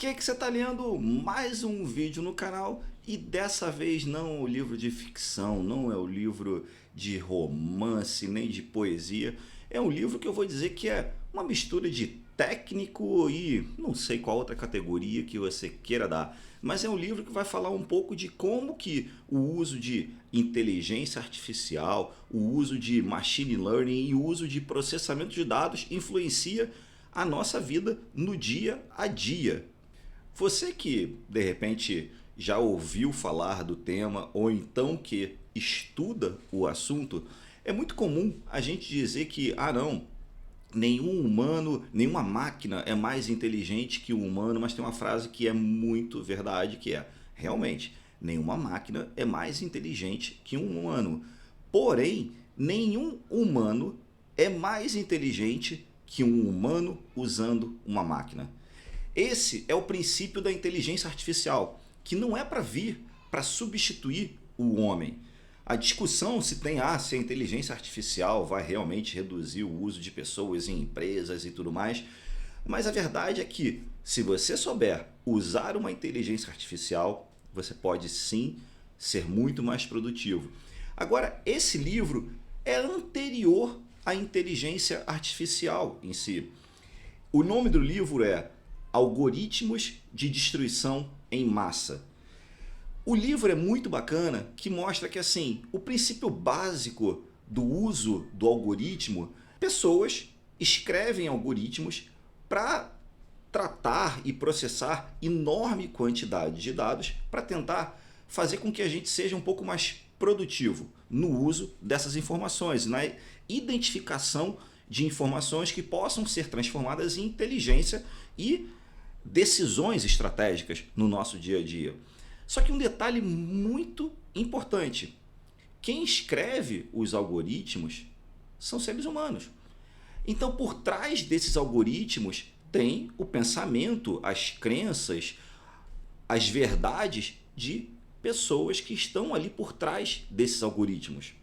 que você está lendo? Mais um vídeo no canal e dessa vez não é o livro de ficção, não é o livro de romance nem de poesia. É um livro que eu vou dizer que é uma mistura de técnico e não sei qual outra categoria que você queira dar. Mas é um livro que vai falar um pouco de como que o uso de inteligência artificial, o uso de machine learning e o uso de processamento de dados influencia a nossa vida no dia a dia. Você que de repente já ouviu falar do tema ou então que estuda o assunto, é muito comum a gente dizer que, não, nenhum humano, nenhuma máquina é mais inteligente que o humano, mas tem uma frase que é muito verdade, que é, realmente, nenhuma máquina é mais inteligente que um humano. Porém, nenhum humano é mais inteligente que um humano usando uma máquina. Esse é o princípio da inteligência artificial, que não é para vir para substituir o homem. A discussão se a inteligência artificial vai realmente reduzir o uso de pessoas em empresas e tudo mais, mas a verdade é que se você souber usar uma inteligência artificial, você pode sim ser muito mais produtivo. Agora, esse livro é anterior à inteligência artificial em si. O nome do livro é Algoritmos de Destruição em Massa. O livro é muito bacana, que mostra que assim, o princípio básico do uso do algoritmo, pessoas escrevem algoritmos para tratar e processar enorme quantidade de dados para tentar fazer com que a gente seja um pouco mais produtivo no uso dessas informações, na identificação de informações que possam ser transformadas em inteligência e decisões estratégicas no nosso dia a dia. Só que um detalhe muito importante, quem escreve os algoritmos são seres humanos. Então, por trás desses algoritmos tem o pensamento, as crenças, as verdades de pessoas que estão ali por trás desses algoritmos.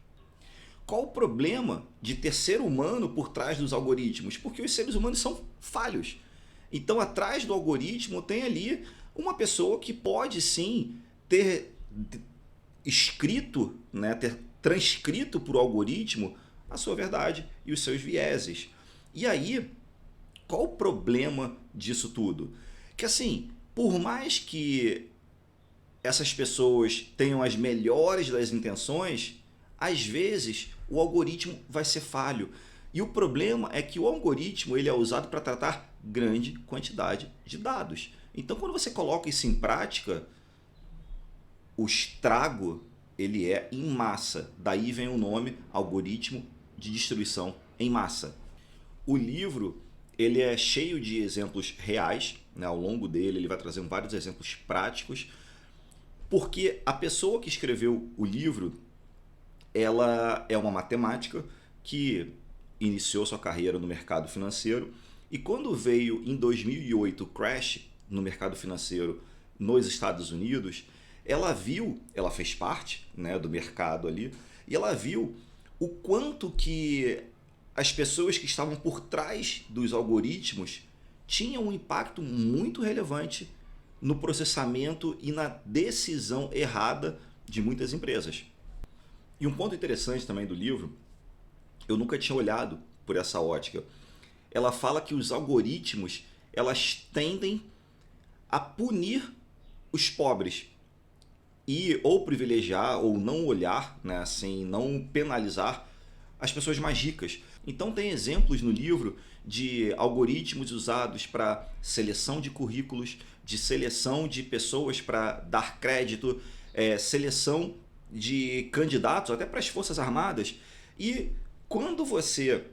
Qual o problema de ter ser humano por trás dos algoritmos? Porque os seres humanos são falhos. Então, atrás do algoritmo tem ali uma pessoa que pode sim ter escrito, né, ter transcrito para o algoritmo a sua verdade e os seus vieses. E aí, qual o problema disso tudo? Que assim, por mais que essas pessoas tenham as melhores das intenções, às vezes o algoritmo vai ser falho. E o problema é que o algoritmo ele é usado para tratar grande quantidade de dados. Então, quando você coloca isso em prática, o estrago ele é em massa. Daí vem o nome algoritmo de destruição em massa. O livro ele é cheio de exemplos reais, né? Ao longo dele ele vai trazendo vários exemplos práticos, porque a pessoa que escreveu o livro ela é uma matemática que iniciou sua carreira no mercado financeiro e quando veio em 2008 o crash no mercado financeiro nos Estados Unidos, ela fez parte, né, do mercado ali, e ela viu o quanto que as pessoas que estavam por trás dos algoritmos tinham um impacto muito relevante no processamento e na decisão errada de muitas empresas. E um ponto interessante também do livro, eu nunca tinha olhado por essa ótica. Ela fala que os algoritmos elas tendem a punir os pobres e ou privilegiar ou não olhar, né, assim, não penalizar as pessoas mais ricas. Então tem exemplos no livro de algoritmos usados para seleção de currículos, de seleção de pessoas para dar crédito, seleção de candidatos até para as Forças Armadas. E quando você,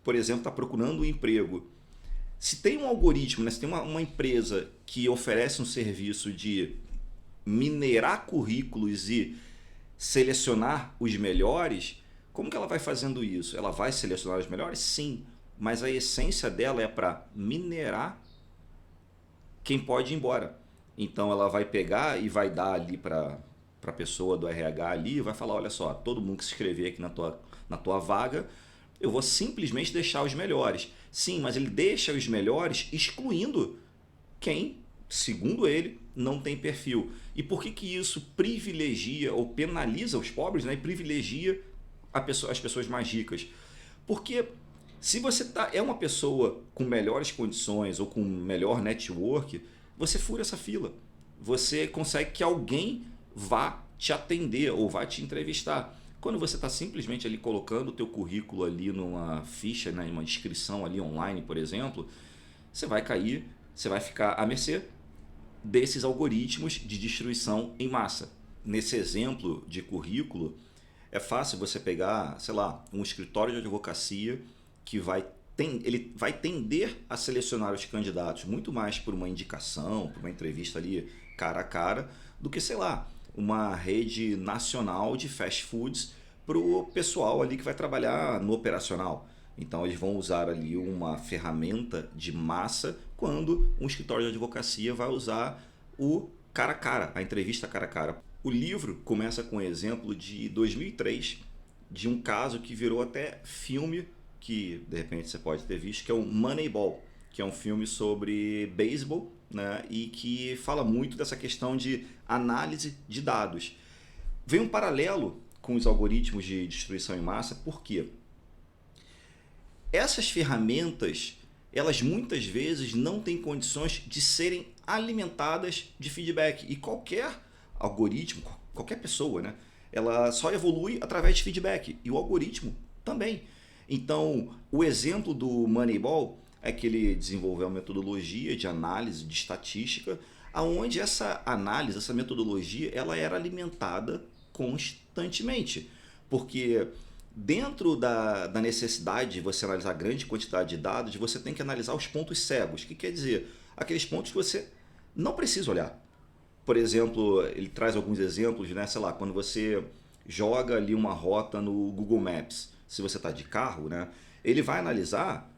por exemplo, está procurando um emprego, se tem um algoritmo, né, se tem uma empresa que oferece um serviço de minerar currículos e selecionar os melhores, como que ela vai fazendo isso? Ela vai selecionar os melhores? Sim, mas a essência dela é para minerar quem pode ir embora. Então ela vai pegar e vai dar ali para a pessoa do RH ali e vai falar, olha só, todo mundo que se inscrever aqui na tua vaga, eu vou simplesmente deixar os melhores. Sim, mas ele deixa os melhores excluindo quem segundo ele, não tem perfil. E por que que isso privilegia ou penaliza os pobres, né, e privilegia as pessoas mais ricas? Porque se você é uma pessoa com melhores condições ou com melhor network, você fura essa fila. Você consegue que alguém vá te atender ou vá te entrevistar. Quando você está simplesmente ali colocando o teu currículo ali numa ficha, né, uma inscrição ali online, por exemplo, você vai cair, você vai ficar à mercê desses algoritmos de destruição em massa. Nesse exemplo de currículo, é fácil você pegar, sei lá, um escritório de advocacia que ele vai tender a selecionar os candidatos muito mais por uma indicação, por uma entrevista ali cara a cara, do que, sei lá, uma rede nacional de fast foods para o pessoal ali que vai trabalhar no operacional. Então eles vão usar ali uma ferramenta de massa quando um escritório de advocacia vai usar o cara a cara, a entrevista cara a cara. O livro começa com um exemplo de 2003, de um caso que virou até filme, que de repente você pode ter visto, que é o Moneyball, que é um filme sobre beisebol, né, e que fala muito dessa questão de análise de dados. Vem um paralelo com os algoritmos de destruição em massa, por quê? Essas ferramentas, elas muitas vezes não têm condições de serem alimentadas de feedback. E qualquer algoritmo, qualquer pessoa, né, ela só evolui através de feedback. E o algoritmo também. Então, o exemplo do Moneyball é que ele desenvolveu uma metodologia de análise de estatística, aonde essa análise, essa metodologia, ela era alimentada constantemente. Porque dentro da necessidade de você analisar grande quantidade de dados, você tem que analisar os pontos cegos. O que quer dizer? Aqueles pontos que você não precisa olhar. Por exemplo, ele traz alguns exemplos, né? Sei lá, quando você joga ali uma rota no Google Maps, se você está de carro, né? Ele vai analisar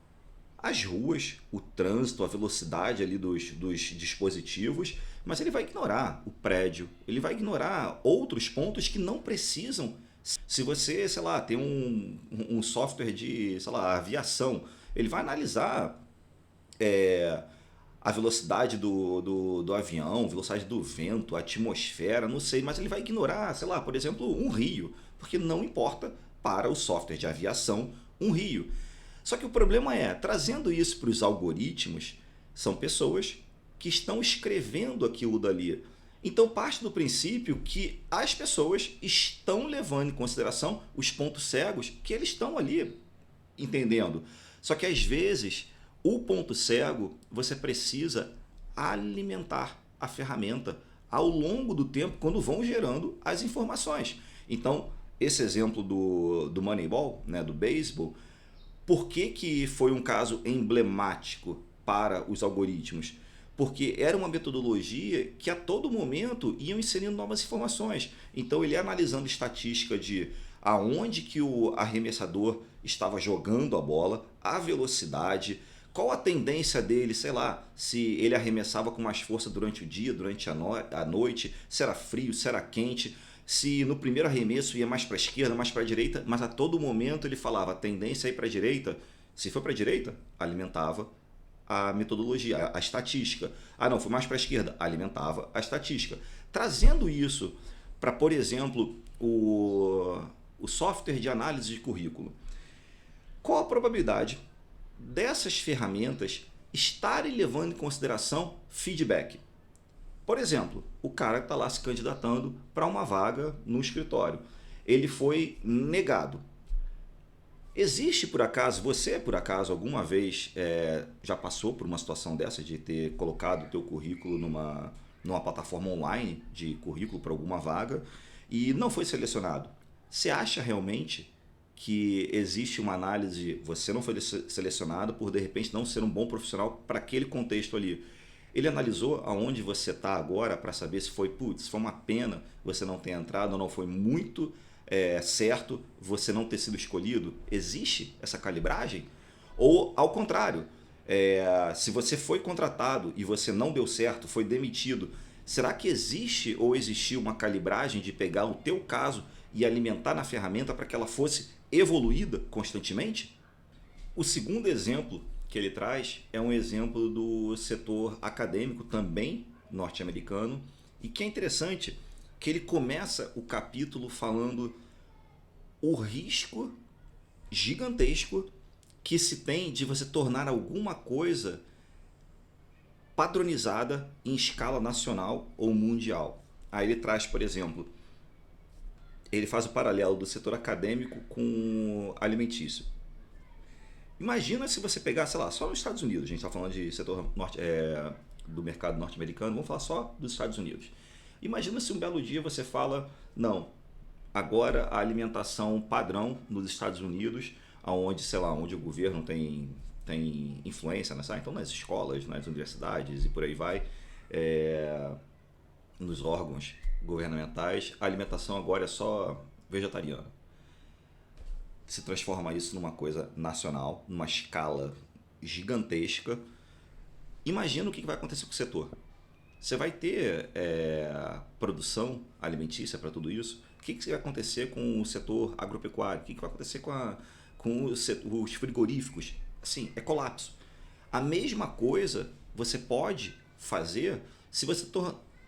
as ruas, o trânsito, a velocidade ali dos dispositivos, mas ele vai ignorar o prédio, ele vai ignorar outros pontos que não precisam. Se você, sei lá, tem um software de, sei lá, aviação, ele vai analisar a velocidade do avião, velocidade do vento, a atmosfera, não sei, mas ele vai ignorar, sei lá, por exemplo, um rio, porque não importa para o software de aviação um rio. Só que o problema é, trazendo isso para os algoritmos, são pessoas que estão escrevendo aquilo dali. Então parte do princípio que as pessoas estão levando em consideração os pontos cegos que eles estão ali entendendo. Só que às vezes o ponto cego você precisa alimentar a ferramenta ao longo do tempo quando vão gerando as informações. Então esse exemplo do Moneyball, né, do beisebol, por que foi um caso emblemático para os algoritmos? Porque era uma metodologia que a todo momento iam inserindo novas informações. Então ele ia analisando estatística de aonde que o arremessador estava jogando a bola, a velocidade, qual a tendência dele, sei lá, se ele arremessava com mais força durante o dia, durante a noite, se era frio, se era quente, se no primeiro arremesso ia mais para a esquerda, mais para a direita, mas a todo momento ele falava a tendência é ir para a direita. Se foi para a direita, alimentava a metodologia, a estatística. Ah, não, foi mais para a esquerda, alimentava a estatística. Trazendo isso para, por exemplo, o software de análise de currículo. Qual a probabilidade dessas ferramentas estarem levando em consideração feedback? Por exemplo, o cara está lá se candidatando para uma vaga no escritório. Ele foi negado. Existe por acaso, você por acaso alguma vez já passou por uma situação dessa de ter colocado o teu currículo numa plataforma online de currículo para alguma vaga e não foi selecionado? Você acha realmente que existe uma análise, você não foi selecionado por de repente não ser um bom profissional para aquele contexto ali? Ele analisou aonde você está agora para saber se foi, putz, foi uma pena você não ter entrado ou não foi muito certo você não ter sido escolhido? Existe essa calibragem? Ou ao contrário, se você foi contratado e você não deu certo, foi demitido, será que existe ou existiu uma calibragem de pegar o teu caso e alimentar na ferramenta para que ela fosse evoluída constantemente? O segundo exemplo que ele traz é um exemplo do setor acadêmico também norte-americano, e que é interessante que ele começa o capítulo falando o risco gigantesco que se tem de você tornar alguma coisa padronizada em escala nacional ou mundial. Aí ele traz, por exemplo, ele faz o paralelo do setor acadêmico com alimentício. Imagina se você pegar, sei lá, só nos Estados Unidos, a gente está falando de setor do mercado norte-americano, vamos falar só dos Estados Unidos. Imagina se um belo dia você fala, não, agora a alimentação padrão nos Estados Unidos, onde, sei lá, onde o governo tem influência, né? Então nas escolas, nas universidades e por aí vai, nos órgãos governamentais, a alimentação agora é só vegetariana. Se transforma isso numa coisa nacional, numa escala gigantesca. Imagina o que vai acontecer com o setor. Você vai ter produção alimentícia para tudo isso? O que vai acontecer com o setor agropecuário? O que vai acontecer com os frigoríficos? Assim, é colapso. A mesma coisa você pode fazer se você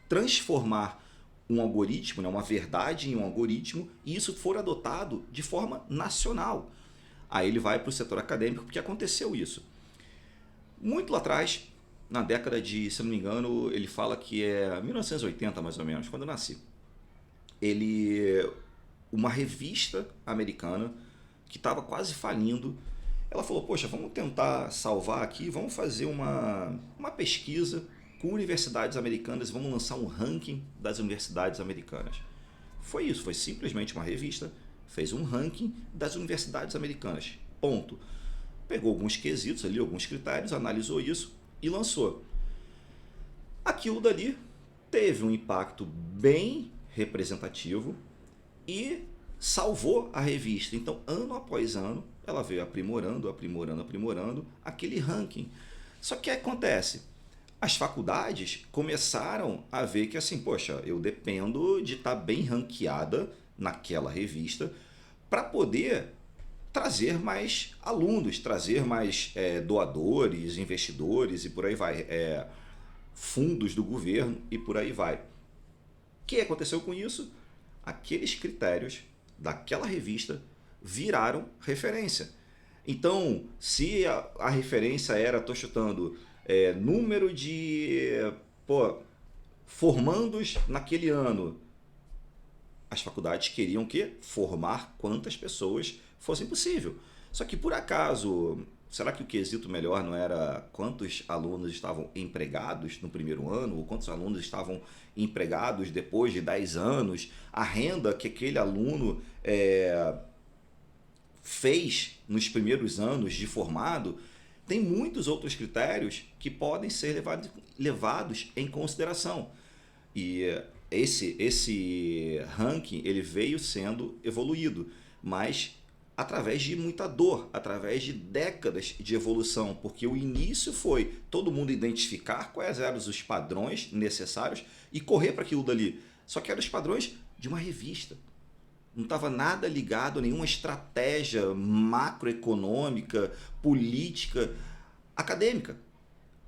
transformar um algoritmo, né, uma verdade em um algoritmo, e isso for adotado de forma nacional. Aí ele vai para o setor acadêmico, porque aconteceu isso. Muito lá atrás, na década de, se não me engano, ele fala que é 1980 mais ou menos, quando eu nasci. Uma revista americana que estava quase falindo, ela falou, poxa, vamos tentar salvar aqui, vamos fazer uma pesquisa com universidades americanas, vamos lançar um ranking das universidades americanas. Foi isso, foi simplesmente uma revista, fez um ranking das universidades americanas, ponto. Pegou alguns quesitos ali, alguns critérios, analisou isso e lançou. Aquilo dali teve um impacto bem representativo e salvou a revista. Então, ano após ano, ela veio aprimorando aquele ranking. Só que o que acontece? As faculdades começaram a ver que assim, poxa, eu dependo de estar bem ranqueada naquela revista para poder trazer mais alunos, trazer mais doadores, investidores e por aí vai, fundos do governo e por aí vai. O que aconteceu com isso? Aqueles critérios daquela revista viraram referência. Então, se a referência era, estou chutando, número de formandos naquele ano, as faculdades queriam formar quantas pessoas fossem possível. Só que por acaso, será que o quesito melhor não era quantos alunos estavam empregados no primeiro ano, ou quantos alunos estavam empregados depois de 10 anos, a renda que aquele aluno fez nos primeiros anos de formado? Tem muitos outros critérios que podem ser levados em consideração. E esse ranking ele veio sendo evoluído, mas através de muita dor, através de décadas de evolução, porque o início foi todo mundo identificar quais eram os padrões necessários e correr para aquilo dali. Só que eram os padrões de uma revista. Não estava nada ligado a nenhuma estratégia macroeconômica, política, acadêmica.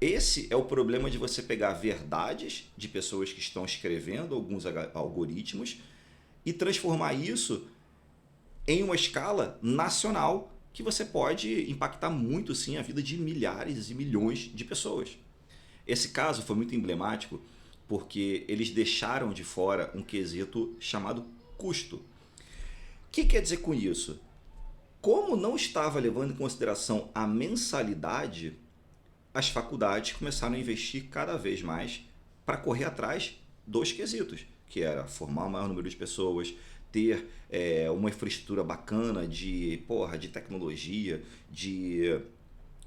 Esse é o problema de você pegar verdades de pessoas que estão escrevendo alguns algoritmos e transformar isso em uma escala nacional que você pode impactar muito sim a vida de milhares e milhões de pessoas. Esse caso foi muito emblemático porque eles deixaram de fora um quesito chamado custo. O que quer dizer com isso? Como não estava levando em consideração a mensalidade, as faculdades começaram a investir cada vez mais para correr atrás dos quesitos, que era formar o maior número de pessoas, ter uma infraestrutura bacana de tecnologia, de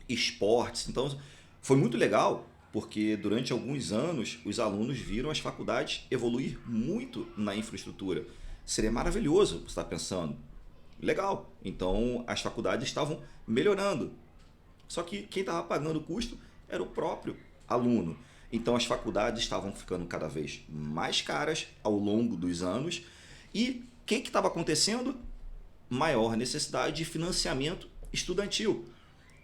esportes. Então, foi muito legal, porque durante alguns anos os alunos viram as faculdades evoluir muito na infraestrutura. Seria maravilhoso, você está pensando. Legal, então as faculdades estavam melhorando. Só que quem estava pagando o custo era o próprio aluno. Então as faculdades estavam ficando cada vez mais caras ao longo dos anos. E o que estava acontecendo? Maior necessidade de financiamento estudantil.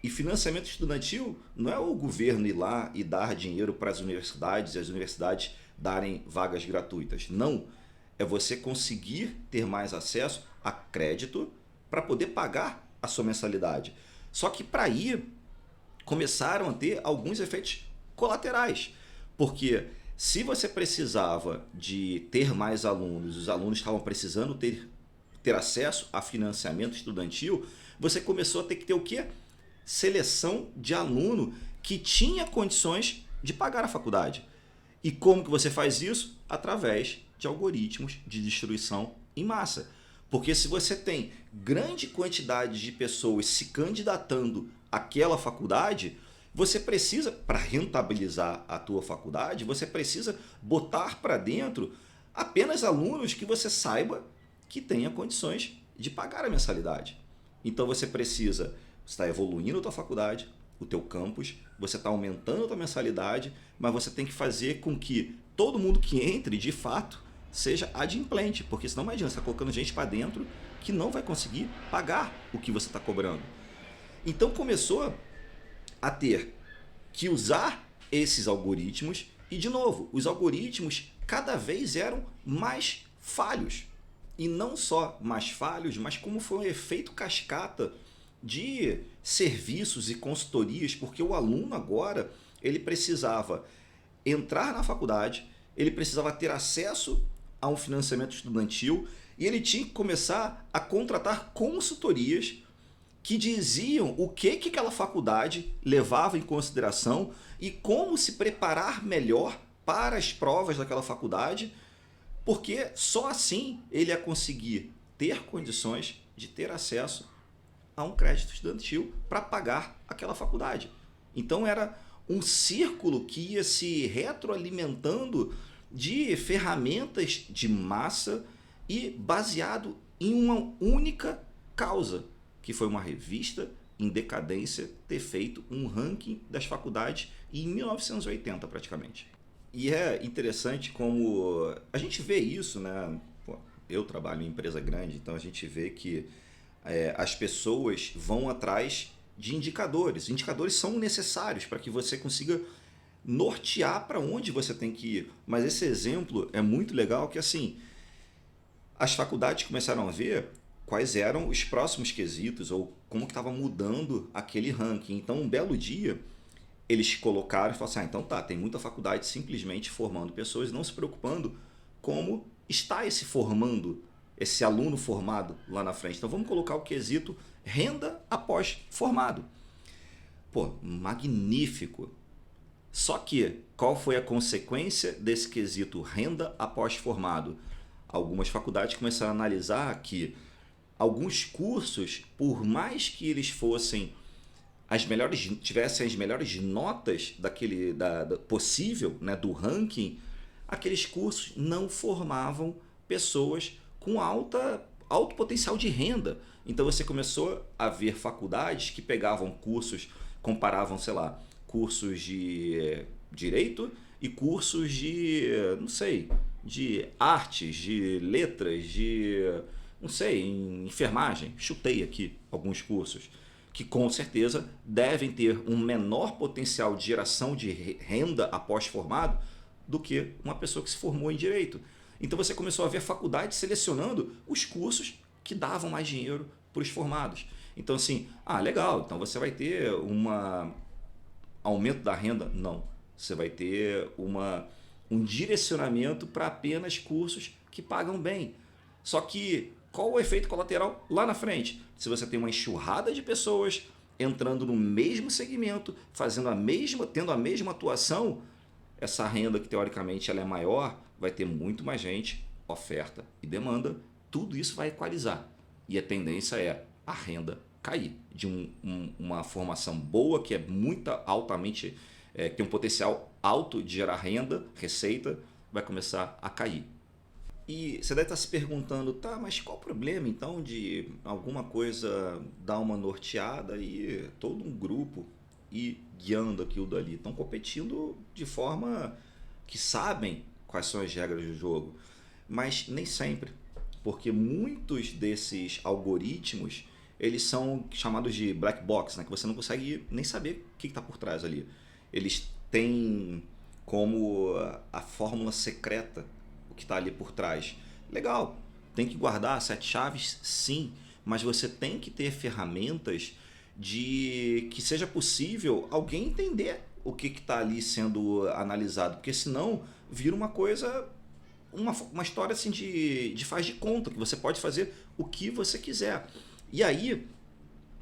E financiamento estudantil não é o governo ir lá e dar dinheiro para as universidades e as universidades darem vagas gratuitas. Não. É você conseguir ter mais acesso a crédito para poder pagar a sua mensalidade. Só que para ir começaram a ter alguns efeitos colaterais. Porque se você precisava de ter mais alunos, os alunos estavam precisando ter acesso a financiamento estudantil, você começou a ter que ter o quê? Seleção de aluno que tinha condições de pagar a faculdade. E como que você faz isso? Através de algoritmos de distribuição em massa. Porque se você tem grande quantidade de pessoas se candidatando àquela faculdade, você precisa, para rentabilizar a tua faculdade, você precisa botar para dentro apenas alunos que você saiba que tenha condições de pagar a mensalidade. Então você precisa estar evoluindo a tua faculdade, o teu campus, você está aumentando a tua mensalidade, mas você tem que fazer com que todo mundo que entre, de fato, seja adimplente, porque senão não adianta, você está colocando gente para dentro que não vai conseguir pagar o que você está cobrando. Então começou a ter que usar esses algoritmos e, de novo, os algoritmos cada vez eram mais falhos. E não só mais falhos, mas como foi um efeito cascata de serviços e consultorias, porque o aluno agora ele precisava entrar na faculdade, ele precisava ter acesso a um financiamento estudantil e ele tinha que começar a contratar consultorias que diziam o que aquela faculdade levava em consideração e como se preparar melhor para as provas daquela faculdade, porque só assim ele ia conseguir ter condições de ter acesso a um crédito estudantil para pagar aquela faculdade. Então era um círculo que ia se retroalimentando de ferramentas de massa e baseado em uma única causa, que foi uma revista em decadência ter feito um ranking das faculdades em 1980 praticamente. E é interessante como a gente vê isso, né? Pô, eu trabalho em empresa grande, então a gente vê que as pessoas vão atrás de indicadores. Indicadores são necessários para que você consiga nortear para onde você tem que ir. Mas esse exemplo é muito legal que assim, as faculdades começaram a ver quais eram os próximos quesitos ou como que estava mudando aquele ranking. Então, um belo dia, eles colocaram e falaram assim, então tá, tem muita faculdade simplesmente formando pessoas, não se preocupando como está esse aluno formado lá na frente. Então, vamos colocar o quesito renda após formado. Pô, magnífico! Só que, qual foi a consequência desse quesito renda após formado? Algumas faculdades começaram a analisar que alguns cursos, por mais que eles fossem tivessem as melhores notas possível, né, do ranking, aqueles cursos não formavam pessoas com alto potencial de renda. Então você começou a ver faculdades que pegavam cursos, comparavam, sei lá, cursos de direito e cursos de, não sei, de artes, de letras, de, não sei, em enfermagem. Chutei aqui alguns cursos que com certeza devem ter um menor potencial de geração de renda após formado do que uma pessoa que se formou em direito. Então você começou a ver faculdades selecionando os cursos que davam mais dinheiro para os formados. Então assim, legal, então você vai ter aumento da renda? Não. Você vai ter um direcionamento para apenas cursos que pagam bem. Só que qual o efeito colateral lá na frente? Se você tem uma enxurrada de pessoas entrando no mesmo segmento, tendo a mesma atuação, essa renda que teoricamente ela é maior, vai ter muito mais gente, oferta e demanda, tudo isso vai equalizar. E a tendência é a renda cair de uma formação boa, que é altamente, tem um potencial alto de gerar renda, receita, vai começar a cair. E você deve estar se perguntando, tá, mas qual o problema então de alguma coisa dar uma norteada e todo um grupo ir guiando aquilo dali? Estão competindo de forma que sabem quais são as regras do jogo, mas nem sempre, porque muitos desses algoritmos eles são chamados de black box, né? Que você não consegue nem saber o que está por trás ali. Eles têm como a fórmula secreta o que está ali por trás. Legal, tem que guardar 7 chaves, sim, mas você tem que ter ferramentas de que seja possível alguém entender o que está ali sendo analisado, porque senão vira uma coisa, uma história assim de faz de conta, que você pode fazer o que você quiser. E aí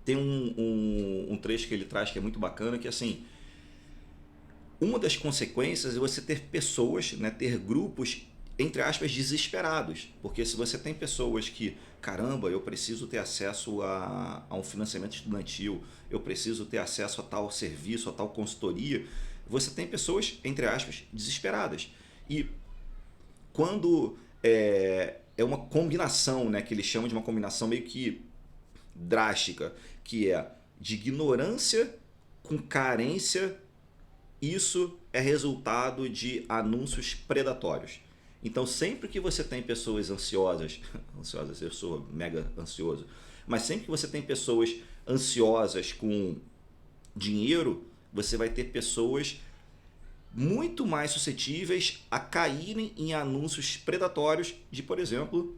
tem um trecho que ele traz que é muito bacana, que é assim, uma das consequências é você ter pessoas, né, ter grupos, entre aspas, desesperados. Porque se você tem pessoas que, caramba, eu preciso ter acesso a um financiamento estudantil, eu preciso ter acesso a tal serviço, a tal consultoria, você tem pessoas, entre aspas, desesperadas. E quando é uma combinação, né, que eles chamam de uma combinação meio que drástica, que é de ignorância com carência, isso é resultado de anúncios predatórios. Então, sempre que você tem pessoas ansiosas, eu sou mega ansioso, mas sempre que você tem pessoas ansiosas com dinheiro, você vai ter pessoas muito mais suscetíveis a caírem em anúncios predatórios de, por exemplo,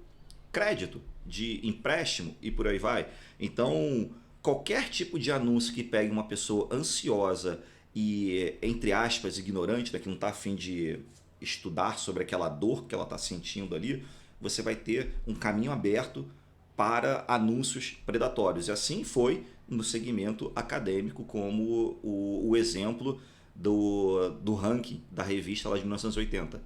crédito, de empréstimo e por aí vai. Então, qualquer tipo de anúncio que pegue uma pessoa ansiosa e, entre aspas, ignorante, né, que não está a fim de estudar sobre aquela dor que ela está sentindo ali, você vai ter um caminho aberto para anúncios predatórios. E assim foi no segmento acadêmico, como o exemplo do ranking da revista lá de 1980.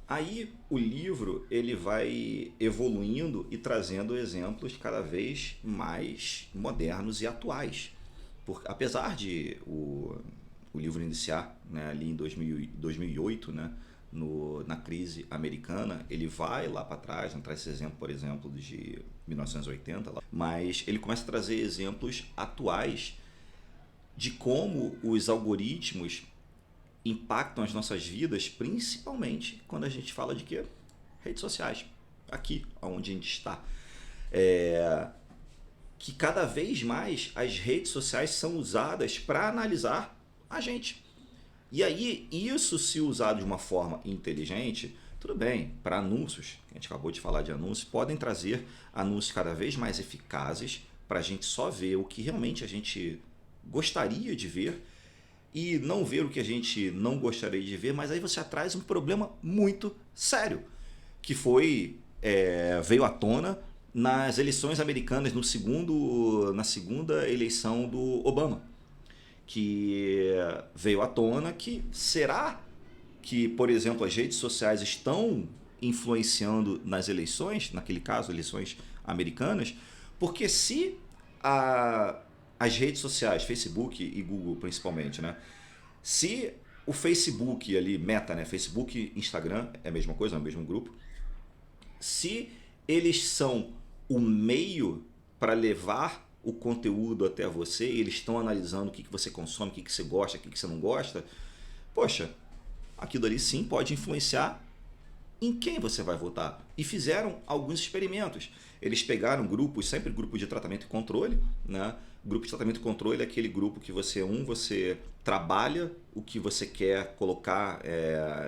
Aí o livro ele vai evoluindo e trazendo exemplos cada vez mais modernos e atuais. Apesar de o livro iniciar, né, ali em 2008, né, na crise americana, ele vai lá para trás, né, traz esse exemplo, por exemplo, de 1980, mas ele começa a trazer exemplos atuais de como os algoritmos impactam as nossas vidas, principalmente quando a gente fala de quê? Redes sociais, aqui onde a gente está. Que cada vez mais as redes sociais são usadas para analisar a gente. E aí, isso se usado de uma forma inteligente, tudo bem, para anúncios, a gente acabou de falar de anúncios, podem trazer anúncios cada vez mais eficazes para a gente só ver o que realmente a gente gostaria de ver e não ver o que a gente não gostaria de ver, mas aí você traz um problema muito sério, que veio à tona nas eleições americanas, na segunda eleição do Obama, que veio à tona que será que, por exemplo, as redes sociais estão influenciando nas eleições, naquele caso, eleições americanas, porque se as redes sociais, Facebook e Google principalmente, né? Se o Facebook ali, Meta, né? Facebook e Instagram é a mesma coisa, é o mesmo grupo. Se eles são o meio para levar o conteúdo até você, eles estão analisando o que você consome, o que você gosta, o que você não gosta, poxa, aquilo ali sim pode influenciar em quem você vai votar. E fizeram alguns experimentos. Eles pegaram grupos, sempre grupo de tratamento e controle, né? Grupo de tratamento e controle é aquele grupo que você trabalha o que você quer colocar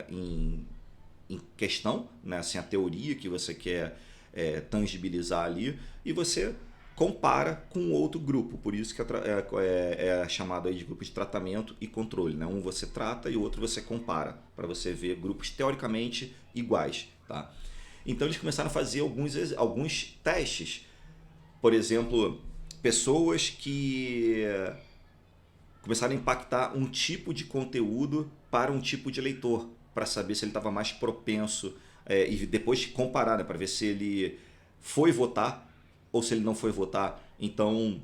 em questão, né? Assim, a teoria que você quer tangibilizar ali, e você compara com outro grupo, por isso que é chamado aí de grupo de tratamento e controle, né? Um você trata e o outro você compara, para você ver grupos teoricamente iguais, tá? Então eles começaram a fazer alguns testes, por exemplo, pessoas que começaram a impactar um tipo de conteúdo para um tipo de leitor, para saber se ele estava mais propenso, e depois comparar, né, para ver se ele foi votar ou se ele não foi votar. Então,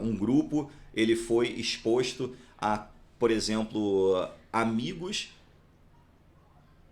um grupo ele foi exposto a, por exemplo, amigos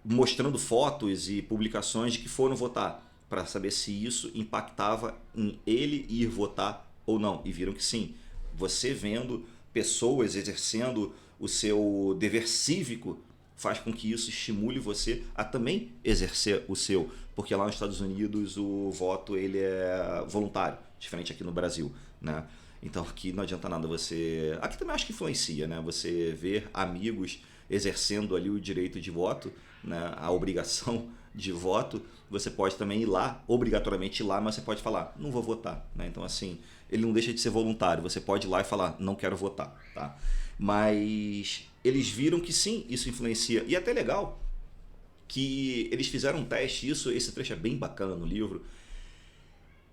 mostrando fotos e publicações de que foram votar, para saber se isso impactava em ele ir votar ou não. E viram que sim. Você vendo pessoas exercendo o seu dever cívico faz com que isso estimule você a também exercer o seu, porque lá nos Estados Unidos o voto ele é voluntário, diferente aqui no Brasil, né? Então aqui não adianta nada você... Aqui também acho que influencia, né? Você ver amigos exercendo ali o direito de voto, né? A obrigação de voto, você pode também ir lá, obrigatoriamente ir lá, mas você pode falar, não vou votar, né? Então assim, ele não deixa de ser voluntário, você pode ir lá e falar, não quero votar, tá? Mas eles viram que sim, isso influencia. E é até legal que eles fizeram um teste, esse trecho é bem bacana no livro,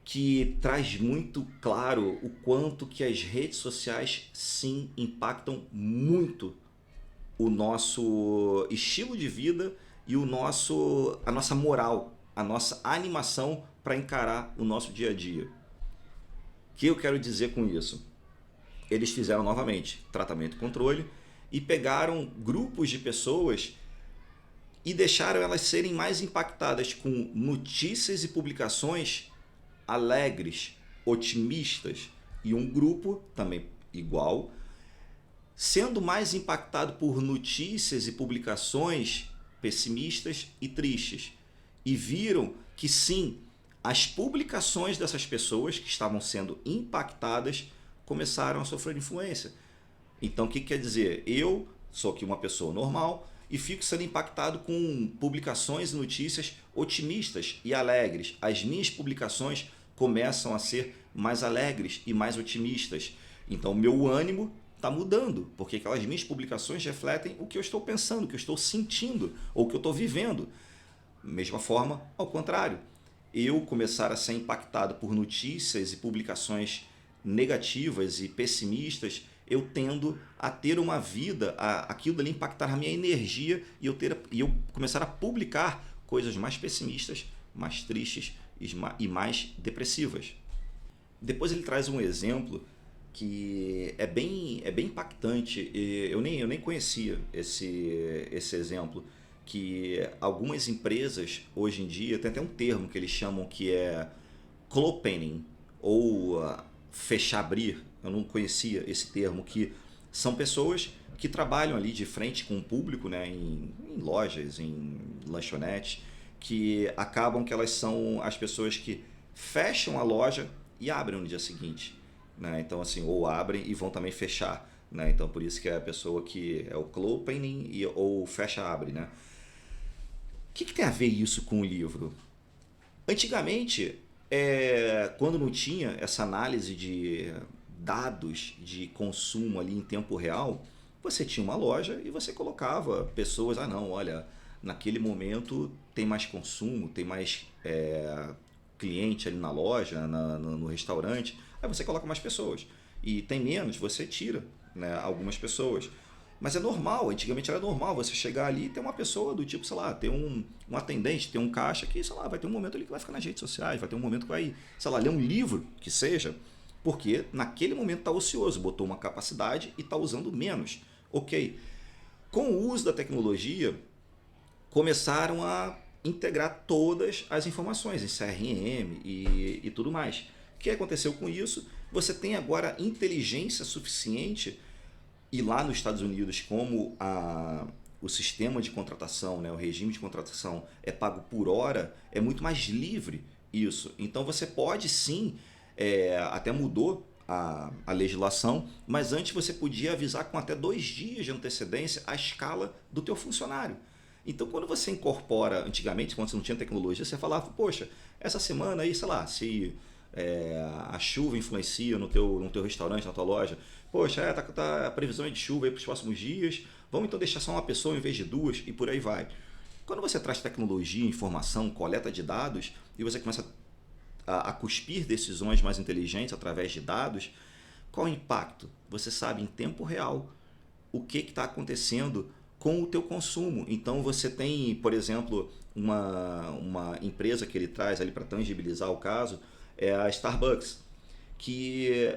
que traz muito claro o quanto que as redes sociais sim impactam muito o nosso estilo de vida e a nossa moral, a nossa animação para encarar o nosso dia a dia. O que eu quero dizer com isso? Eles fizeram novamente tratamento e controle e pegaram grupos de pessoas e deixaram elas serem mais impactadas com notícias e publicações alegres, otimistas, e um grupo também igual, sendo mais impactado por notícias e publicações pessimistas e tristes. E viram que sim, as publicações dessas pessoas que estavam sendo impactadas começaram a sofrer influência. Então o que quer dizer? Eu sou aqui uma pessoa normal e fico sendo impactado com publicações e notícias otimistas e alegres. As minhas publicações começam a ser mais alegres e mais otimistas. Então meu ânimo está mudando, porque aquelas minhas publicações refletem o que eu estou pensando, o que eu estou sentindo ou o que eu estou vivendo. Mesma forma, ao contrário, eu começar a ser impactado por notícias e publicações negativas e pessimistas, eu tendo a ter uma vida, aquilo ali impactar a minha energia e eu começar a publicar coisas mais pessimistas, mais tristes e mais depressivas. Depois ele traz um exemplo que é bem impactante. Eu nem conhecia esse exemplo, que algumas empresas hoje em dia, tem até um termo que eles chamam que é cloppening, ou fechar abrir. Eu não conhecia esse termo, que são pessoas que trabalham ali de frente com o público, né, em lojas, em lanchonetes, que acabam que elas são as pessoas que fecham a loja e abrem no dia seguinte, né? Então assim, ou abrem e vão também fechar, né? Então por isso que é a pessoa que é o closing ou fecha-abre, né? O que tem a ver isso com o livro? Antigamente, quando não tinha essa análise de dados de consumo ali em tempo real, você tinha uma loja e você colocava pessoas, não, olha, naquele momento tem mais consumo, tem mais cliente ali na loja, no restaurante, aí você coloca mais pessoas. E tem menos, você tira, né, algumas pessoas. Mas é normal, antigamente era normal você chegar ali e ter uma pessoa do tipo, sei lá, ter um atendente, ter um caixa que, sei lá, vai ter um momento ali que vai ficar nas redes sociais, vai ter um momento que vai, sei lá, ler um livro, que seja, porque naquele momento está ocioso, botou uma capacidade e está usando menos. Ok. Com o uso da tecnologia, começaram a integrar todas as informações em CRM e tudo mais. O que aconteceu com isso? Você tem agora inteligência suficiente. E lá nos Estados Unidos, como o sistema de contratação, né, o regime de contratação é pago por hora, é muito mais livre isso. Então você pode sim, até mudou a legislação, mas antes você podia avisar com até 2 dias de antecedência a escala do teu funcionário. Então quando você incorpora, antigamente, quando você não tinha tecnologia, você falava, poxa, essa semana aí, sei lá, se a chuva influencia no teu restaurante, na tua loja, poxa, tá a previsão é de chuva para os próximos dias, vamos então deixar só uma pessoa em vez de 2 e por aí vai. Quando você traz tecnologia, informação, coleta de dados e você começa a cuspir decisões mais inteligentes através de dados, qual o impacto? Você sabe em tempo real o que está acontecendo com o teu consumo. Então você tem, por exemplo, uma empresa que ele traz ali para tangibilizar o caso, é a Starbucks, que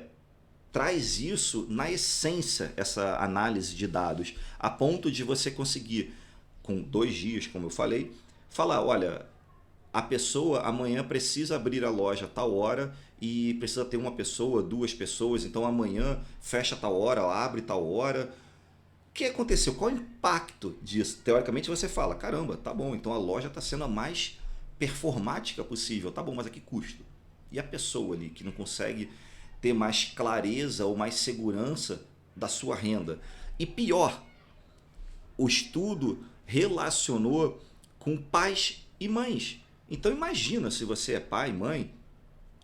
traz isso na essência, essa análise de dados, a ponto de você conseguir, com 2 dias, como eu falei, falar, olha, a pessoa amanhã precisa abrir a loja a tal hora e precisa ter uma pessoa, 2 pessoas, então amanhã fecha a tal hora, abre tal hora. que aconteceu? Qual o impacto disso? Teoricamente você fala, caramba, tá bom, então a loja está sendo a mais performática possível. Tá bom, mas a que custo? E a pessoa ali que não consegue ter mais clareza ou mais segurança da sua renda? E pior, o estudo relacionou com pais e mães. Então imagina se você é pai e mãe,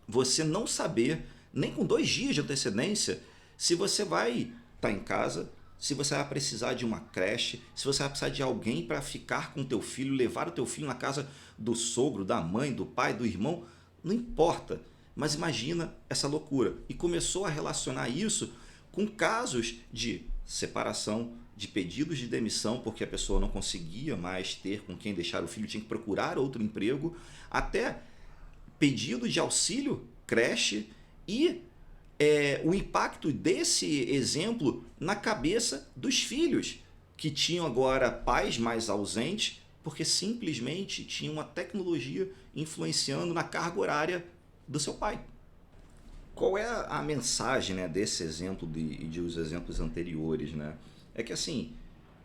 você não saber, nem com 2 dias de antecedência, se você vai estar em casa, se você vai precisar de uma creche, se você vai precisar de alguém para ficar com o teu filho, levar o teu filho na casa do sogro, da mãe, do pai, do irmão, não importa. Mas imagina essa loucura. E começou a relacionar isso com casos de separação, de pedidos de demissão, porque a pessoa não conseguia mais ter com quem deixar o filho, tinha que procurar outro emprego, até pedido de auxílio, creche e o impacto desse exemplo na cabeça dos filhos, que tinham agora pais mais ausentes, porque simplesmente tinha uma tecnologia influenciando na carga horária do seu pai. Qual é a mensagem, né, desse exemplo e de os exemplos anteriores? Né? É que assim,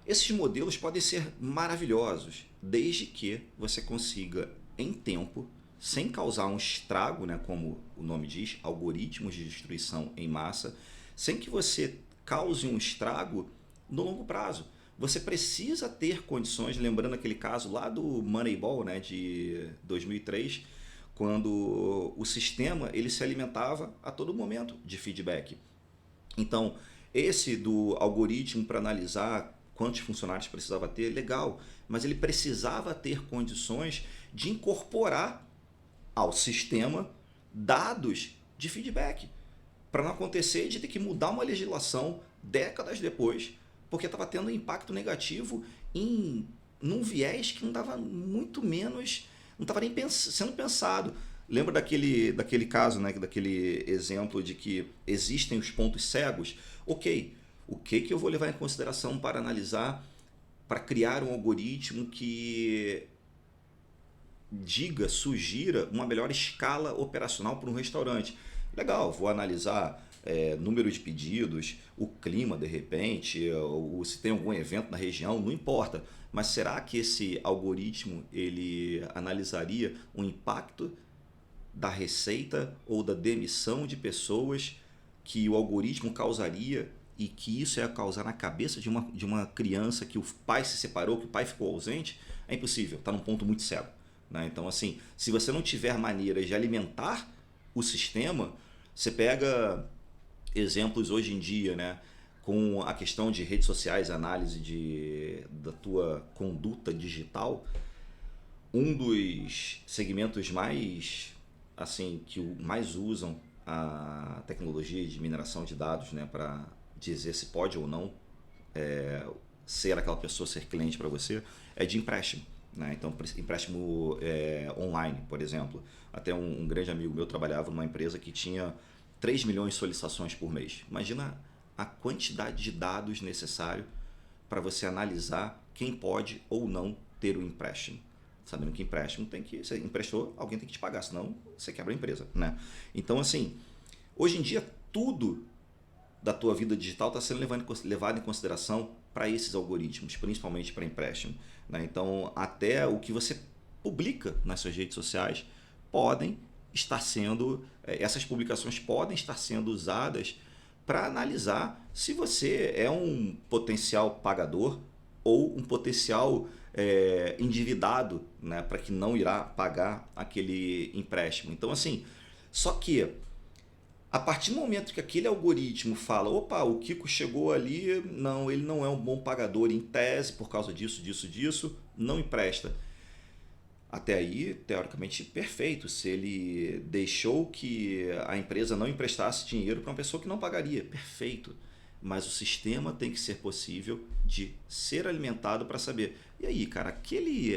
esses modelos podem ser maravilhosos, desde que você consiga, em tempo, sem causar um estrago, né, como o nome diz, algoritmos de destruição em massa, sem que você cause um estrago no longo prazo. Você precisa ter condições, lembrando aquele caso lá do Moneyball, né, de 2003, quando o sistema ele se alimentava a todo momento de feedback. Então, esse do algoritmo para analisar quantos funcionários precisava ter, legal, mas ele precisava ter condições de incorporar ao sistema dados de feedback, para não acontecer de ter que mudar uma legislação décadas depois, porque estava tendo um impacto negativo num viés que não dava muito menos, não estava nem sendo pensado. Lembra daquele caso, né, daquele exemplo de que existem os pontos cegos? Ok, o que eu vou levar em consideração para analisar, para criar um algoritmo que sugira uma melhor escala operacional para um restaurante? Legal, vou analisar número de pedidos, o clima de repente, ou se tem algum evento na região, não importa. Mas será que esse algoritmo ele analisaria o impacto da receita ou da demissão de pessoas que o algoritmo causaria e que isso ia causar na cabeça de uma criança que o pai se separou, que o pai ficou ausente? É impossível, está num ponto muito cego. Né? Então, assim, se você não tiver maneiras de alimentar o sistema, você pega exemplos hoje em dia, né, com a questão de redes sociais, análise da tua conduta digital, um dos segmentos mais, assim, que mais usam a tecnologia de mineração de dados, né, para dizer se pode ou não ser aquela pessoa, ser cliente para você, é de empréstimo. Né? Então, empréstimo online, por exemplo. Até um grande amigo meu trabalhava numa empresa que tinha 3 milhões de solicitações por mês. Imagina a quantidade de dados necessário para você analisar quem pode ou não ter o empréstimo. Sabendo que empréstimo tem que... Você emprestou, alguém tem que te pagar, senão você quebra a empresa. Né? Então, assim, hoje em dia, tudo da tua vida digital está sendo levado em consideração para esses algoritmos, principalmente para empréstimo. Né? Então, até o que você publica nas suas redes sociais podem estar sendo, essas publicações podem estar sendo usadas para analisar se você é um potencial pagador ou um potencial endividado, né, para que não irá pagar aquele empréstimo. Então, assim, só que a partir do momento que aquele algoritmo fala, opa, o Kiko chegou ali, não, ele não é um bom pagador em tese por causa disso, não empresta. Até aí, teoricamente, perfeito. Se ele deixou que a empresa não emprestasse dinheiro para uma pessoa que não pagaria, perfeito. Mas o sistema tem que ser possível de ser alimentado para saber. E aí, cara,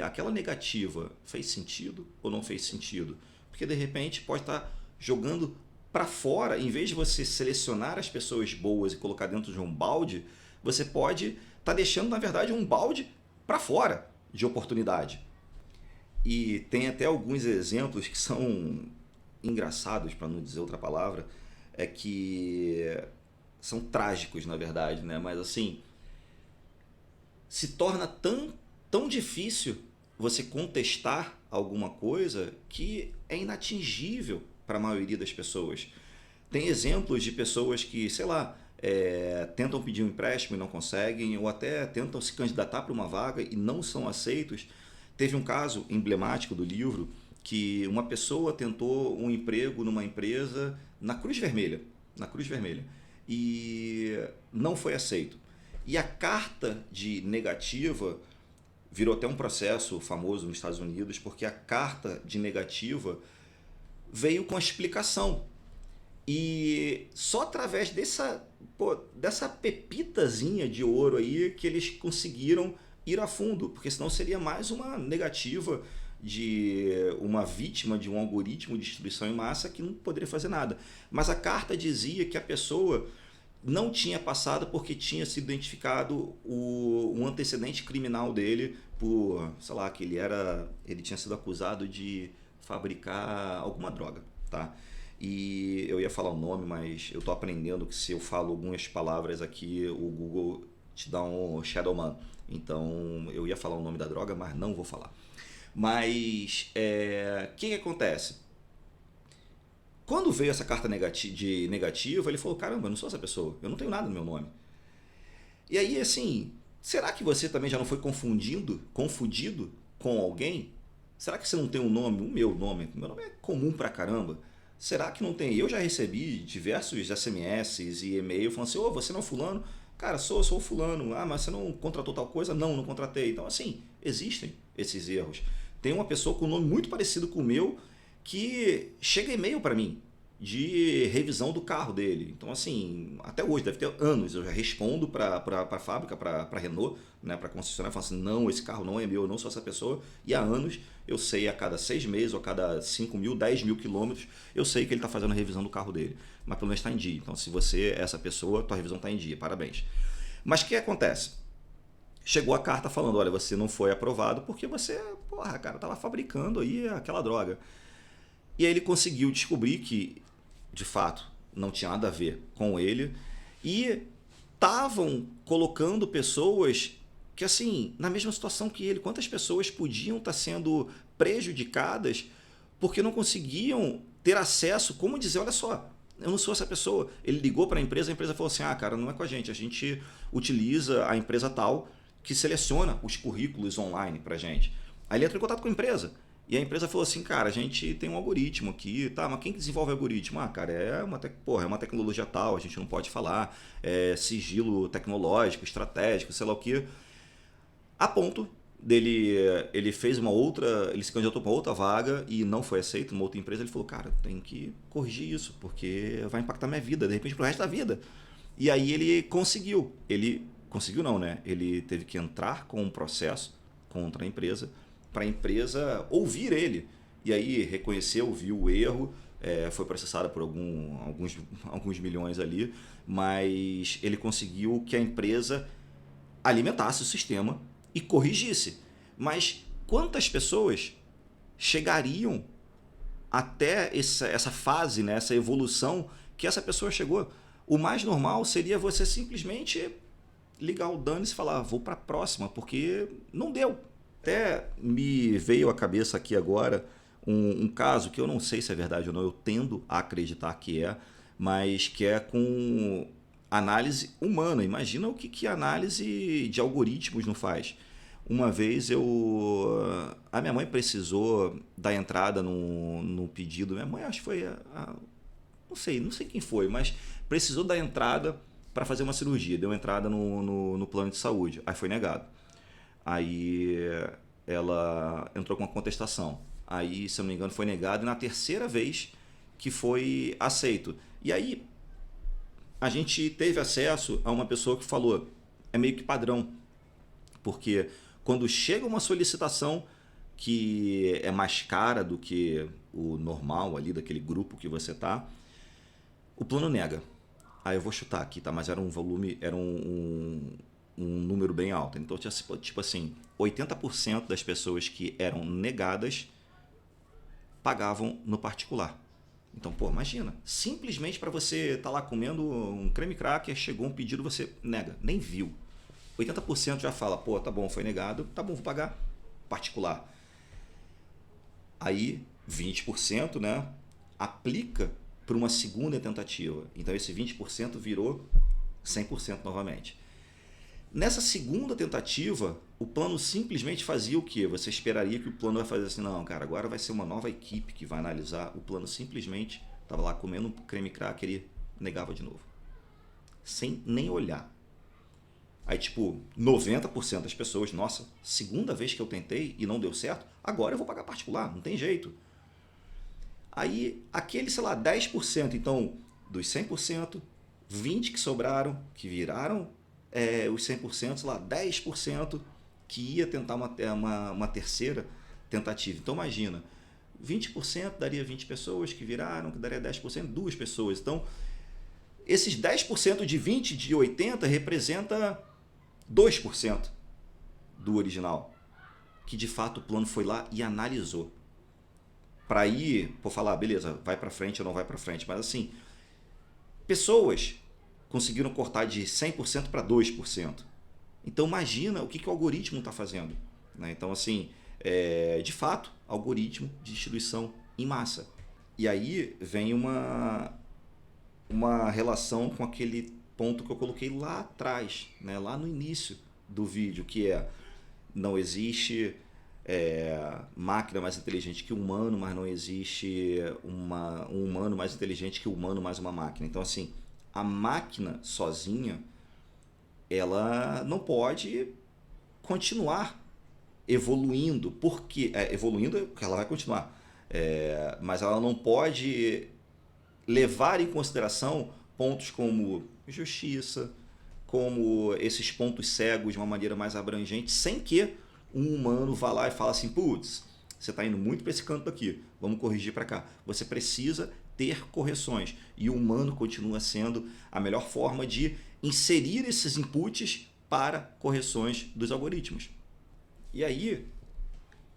aquela negativa fez sentido ou não fez sentido? Porque de repente pode estar jogando para fora, em vez de você selecionar as pessoas boas e colocar dentro de um balde, você pode estar deixando, na verdade, um balde para fora de oportunidade. E tem até alguns exemplos que são engraçados, para não dizer outra palavra, que são trágicos, na verdade, né? Mas assim, se torna tão difícil você contestar alguma coisa que é inatingível para a maioria das pessoas. Tem exemplos de pessoas que, sei lá, tentam pedir um empréstimo e não conseguem, ou até tentam se candidatar para uma vaga e não são aceitos. Teve um caso emblemático do livro que uma pessoa tentou um emprego numa empresa na Cruz Vermelha, e não foi aceito. E a carta de negativa virou até um processo famoso nos Estados Unidos, porque a carta de negativa veio com a explicação. E só através dessa pepitazinha de ouro aí que eles conseguiram ir a fundo, porque senão seria mais uma negativa de uma vítima de um algoritmo de distribuição em massa que não poderia fazer nada. Mas a carta dizia que a pessoa não tinha passado porque tinha sido identificado um antecedente criminal dele por, sei lá, que ele tinha sido acusado de fabricar alguma droga, tá? E eu ia falar o nome, mas eu tô aprendendo que se eu falo algumas palavras aqui, o Google te dá um Shadowman. Então eu ia falar o nome da droga, mas não vou falar. Mas o que acontece? Quando veio essa carta de negativa, ele falou: caramba, eu não sou essa pessoa, eu não tenho nada no meu nome. E aí, assim, será que você também já não foi confundido com alguém? Será que você não tem um nome? O meu nome é comum pra caramba. Será que não tem? Eu já recebi diversos SMS e e-mail falando assim: ô, você não é fulano? Cara, sou o fulano. Ah, mas você não contratou tal coisa? Não contratei. Então, assim, existem esses erros. Tem uma pessoa com um nome muito parecido com o meu que chega e-mail para mim de revisão do carro dele. Então, assim, até hoje, deve ter anos, eu já respondo para a fábrica, para a Renault, né, para a concessionária, falo assim: não, esse carro não é meu, eu não sou essa pessoa. E há anos eu sei, a cada 6 meses, ou a cada 5 mil, 10 mil quilômetros, eu sei que ele está fazendo a revisão do carro dele. Mas pelo menos está em dia. Então, se você é essa pessoa, tua revisão está em dia, parabéns. Mas o que acontece? Chegou a carta falando: olha, você não foi aprovado porque você, porra, cara, estava fabricando aí aquela droga. E aí ele conseguiu descobrir que, de fato, não tinha nada a ver com ele, e estavam colocando pessoas que, assim, na mesma situação que ele. Quantas pessoas podiam estar sendo prejudicadas porque não conseguiam ter acesso, como dizer: olha só, eu não sou essa pessoa. Ele ligou para a empresa falou assim: ah, cara, não é com a gente utiliza a empresa tal que seleciona os currículos online pra gente. Aí ele entrou em contato com a empresa. E a empresa falou assim: cara, a gente tem um algoritmo aqui, tá, mas quem que desenvolve o algoritmo? Ah, cara, é uma tecnologia tal, a gente não pode falar, é sigilo tecnológico, estratégico, sei lá o que. A ponto dele, ele fez ele se candidatou para outra vaga e não foi aceito numa outra empresa. Ele falou: cara, tem que corrigir isso, porque vai impactar minha vida, de repente pro resto da vida. E aí ele conseguiu não, né? Ele teve que entrar com um processo contra a empresa, para a empresa ouvir ele. E aí reconheceu, viu o erro, foi processado por alguns milhões ali, mas ele conseguiu que a empresa alimentasse o sistema e corrigisse. Mas quantas pessoas chegariam até essa fase, né, essa evolução que essa pessoa chegou? O mais normal seria você simplesmente ligar o dane-se e falar: vou para a próxima, porque não deu. Até me veio à cabeça aqui agora um caso que eu não sei se é verdade ou não, eu tendo a acreditar que mas que é com análise humana. Imagina o que a análise de algoritmos não faz. Uma vez a minha mãe precisou dar entrada no pedido. Minha mãe, acho que foi não sei quem foi, mas precisou dar entrada para fazer uma cirurgia. Deu entrada no plano de saúde. Aí foi negado. Aí ela entrou com uma contestação. Aí, se eu não me engano, foi negado, e na terceira vez que foi aceito. E aí a gente teve acesso a uma pessoa que falou: é meio que padrão, porque quando chega uma solicitação que é mais cara do que o normal ali daquele grupo que você tá, o plano nega. Aí eu vou chutar aqui, tá? Mas era um volume, era um número bem alto. Então, tipo assim, 80% das pessoas que eram negadas pagavam no particular. Então, pô, imagina, simplesmente para você estar lá comendo um creme cracker, chegou um pedido, você nega, nem viu. 80% já fala, pô, tá bom, foi negado, tá bom, vou pagar particular. Aí 20%, né, aplica para uma segunda tentativa. Então esse 20% virou 100% novamente. Nessa segunda tentativa, o plano simplesmente fazia o quê? Você esperaria que o plano vai fazer assim, não, cara, agora vai ser uma nova equipe que vai analisar. O plano simplesmente estava lá comendo um creme cracker e negava de novo. Sem nem olhar. Aí, tipo, 90% das pessoas, nossa, segunda vez que eu tentei e não deu certo, agora eu vou pagar particular, não tem jeito. Aí, aquele, sei lá, 10%, então, dos 100%, 20% que sobraram, que viraram os 100%, sei lá, 10% que ia tentar uma terceira tentativa. Então, imagina, 20% daria 20 pessoas que viraram, que daria 10%, 2 pessoas. Então, esses 10% de 20, de 80, representa 2% do original, que de fato o plano foi lá e analisou. Para ir, por falar, beleza, vai para frente ou não vai para frente, mas assim, pessoas conseguiram cortar de 100% para 2%. Então imagina o que o algoritmo está fazendo. Né? Então assim, de fato, algoritmo de distribuição em massa. E aí vem uma relação com aquele ponto que eu coloquei lá atrás, né? Lá no início do vídeo, que não existe máquina mais inteligente que humano, mas não existe um humano mais inteligente que o humano mais uma máquina. Então assim, a máquina sozinha, ela não pode continuar evoluindo, porque evoluindo ela vai continuar, mas ela não pode levar em consideração pontos como justiça, como esses pontos cegos de uma maneira mais abrangente, sem que um humano vá lá e fale assim, putz, você está indo muito para esse canto aqui, vamos corrigir para cá. Você precisa ter correções e o humano continua sendo a melhor forma de inserir esses inputs para correções dos algoritmos. E aí,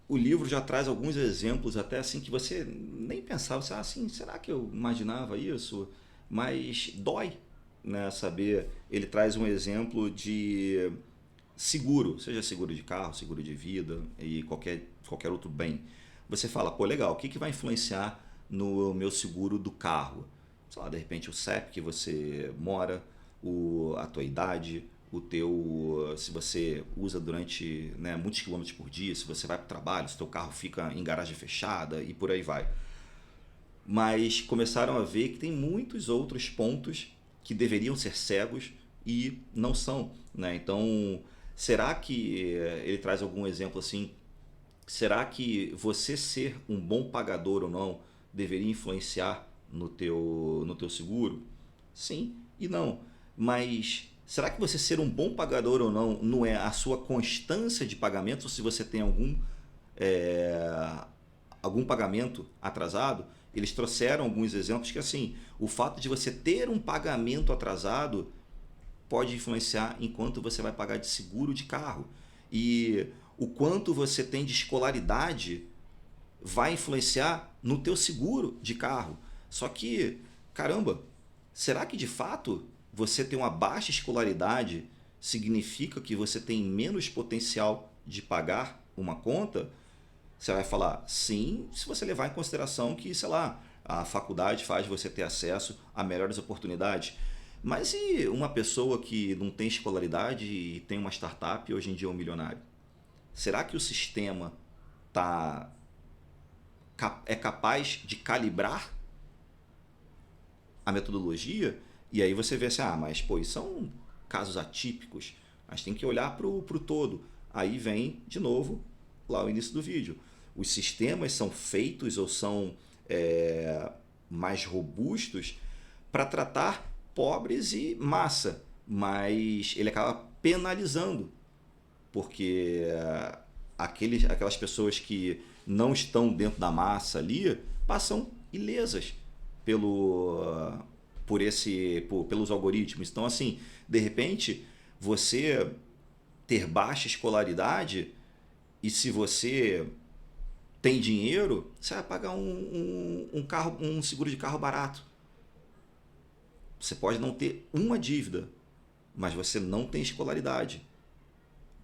o livro já traz alguns exemplos até assim que você nem pensava, assim, será que eu imaginava isso? Mas dói, né, saber. Ele traz um exemplo de seguro, seja seguro de carro, seguro de vida e qualquer outro bem. Você fala, pô, legal, o que vai influenciar no meu seguro do carro? Sei lá, de repente o CEP que você mora, a tua idade, se você usa durante, né, muitos quilômetros por dia, se você vai para o trabalho, se teu carro fica em garagem fechada e por aí vai. Mas começaram a ver que tem muitos outros pontos que deveriam ser cegos e não são, né? Então, será que ele traz algum exemplo assim? Será que você ser um bom pagador ou não deveria influenciar no teu seguro? Sim e não. Mas será que você ser um bom pagador ou não é a sua constância de pagamento, ou se você tem algum pagamento atrasado? Eles trouxeram alguns exemplos que assim, o fato de você ter um pagamento atrasado pode influenciar em quanto você vai pagar de seguro de carro. E o quanto você tem de escolaridade vai influenciar no teu seguro de carro. Só que, caramba, será que de fato você ter uma baixa escolaridade significa que você tem menos potencial de pagar uma conta? Você vai falar sim, se você levar em consideração que, sei lá, a faculdade faz você ter acesso a melhores oportunidades. Mas e uma pessoa que não tem escolaridade e tem uma startup e hoje em dia é um milionário? Será que o sistema é capaz de calibrar a metodologia? E aí você vê assim, mas pô, isso são casos atípicos, a gente tem que olhar para o todo. Aí vem, de novo, lá o início do vídeo. Os sistemas são feitos ou são mais robustos para tratar pobres e massa, mas ele acaba penalizando, porque aquelas pessoas que não estão dentro da massa ali passam ilesas pelos algoritmos. Então, assim, de repente, você ter baixa escolaridade e se você tem dinheiro, você vai pagar um seguro de carro barato. Você pode não ter uma dívida, mas você não tem escolaridade.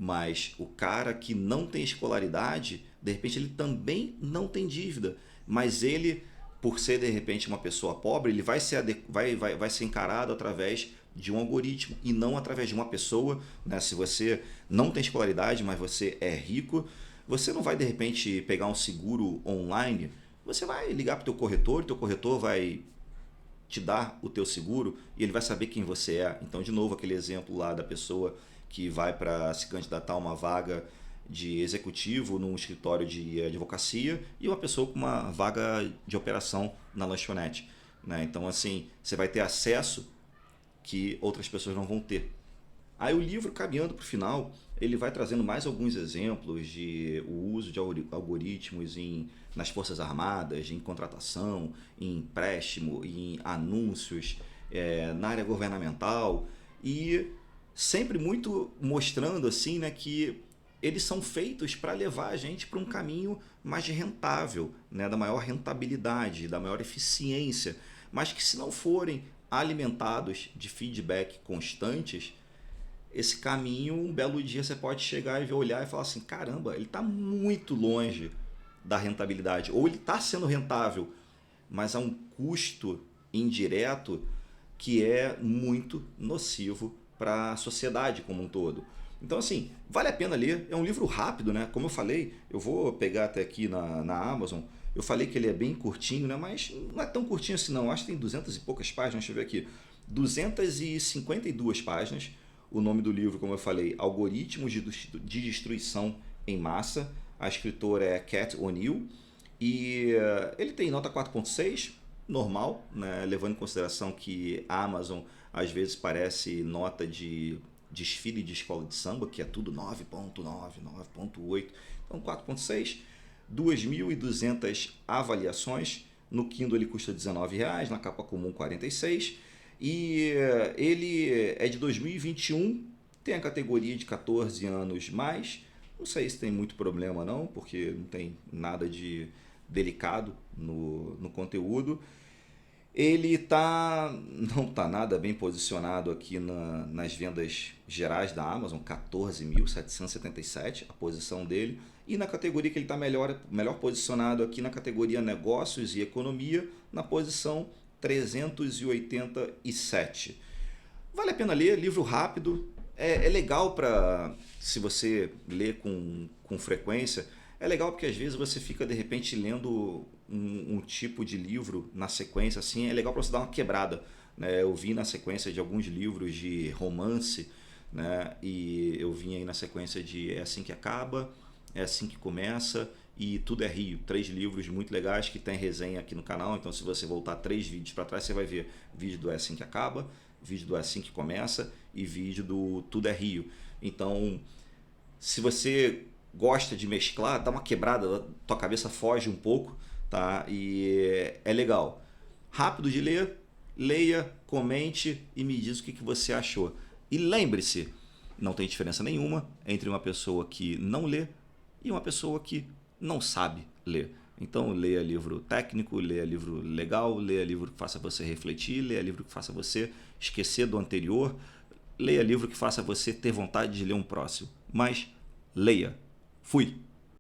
Mas o cara que não tem escolaridade, de repente ele também não tem dívida, mas ele, por ser de repente uma pessoa pobre, ele vai ser, vai ser encarado através de um algoritmo e não através de uma pessoa, né? Se você não tem escolaridade, mas você é rico, você não vai de repente pegar um seguro online, você vai ligar para o teu corretor vai te dar o teu seguro e ele vai saber quem você é. Então, de novo, aquele exemplo lá da pessoa que vai para se candidatar a uma vaga de executivo num escritório de advocacia e uma pessoa com uma vaga de operação na lanchonete, né? Então, assim, você vai ter acesso que outras pessoas não vão ter. Aí o livro, caminhando para o final, ele vai trazendo mais alguns exemplos de o uso de algoritmos nas Forças Armadas, em contratação, em empréstimo, em anúncios, na área governamental e sempre muito mostrando assim, né, que eles são feitos para levar a gente para um caminho mais rentável, né, da maior rentabilidade, da maior eficiência, mas que se não forem alimentados de feedback constantes, esse caminho, um belo dia você pode chegar e olhar e falar assim, caramba, ele está muito longe da rentabilidade, ou ele está sendo rentável, mas a um custo indireto que é muito nocivo para a sociedade como um todo. Então, assim, vale a pena ler. É um livro rápido, né? Como eu falei, eu vou pegar até aqui na Amazon. Eu falei que ele é bem curtinho, né? Mas não é tão curtinho assim, não. Acho que tem 200 e poucas páginas. Deixa eu ver aqui. 252 páginas. O nome do livro, como eu falei, Algoritmos de Destruição em Massa. A escritora é Cat O'Neill. E ele tem nota 4.6, normal, né? Levando em consideração que a Amazon às vezes parece nota de desfile de escola de samba, que é tudo 9.9, 9.8, então 4.6, 2.200 avaliações, no Kindle ele custa R$19, na capa comum 46, e ele é de 2021, tem a categoria de 14 anos mais, não sei se tem muito problema não, porque não tem nada de delicado no conteúdo. Ele não está nada bem posicionado aqui nas vendas gerais da Amazon, 14.777 a posição dele. E na categoria que ele está melhor posicionado aqui na categoria Negócios e Economia, na posição 387. Vale a pena ler, livro rápido, é legal para, se você ler com frequência, é legal porque às vezes você fica de repente lendo um tipo de livro na sequência, assim, é legal para você dar uma quebrada, né? Eu vi na sequência de alguns livros de romance, né? E eu vim aí na sequência de É Assim Que Acaba, É Assim Que Começa e Tudo é Rio. 3 livros muito legais que tem resenha aqui no canal, então se você voltar 3 vídeos para trás, você vai ver vídeo do É Assim Que Acaba, vídeo do É Assim Que Começa e vídeo do Tudo é Rio. Então, se você gosta de mesclar, dá uma quebrada, tua cabeça foge um pouco, tá? E é legal. Rápido de ler, leia, comente e me diz o que você achou. E lembre-se, não tem diferença nenhuma entre uma pessoa que não lê e uma pessoa que não sabe ler. Então leia livro técnico, leia livro legal, leia livro que faça você refletir, leia livro que faça você esquecer do anterior, leia livro que faça você ter vontade de ler um próximo. Mas leia. Fui!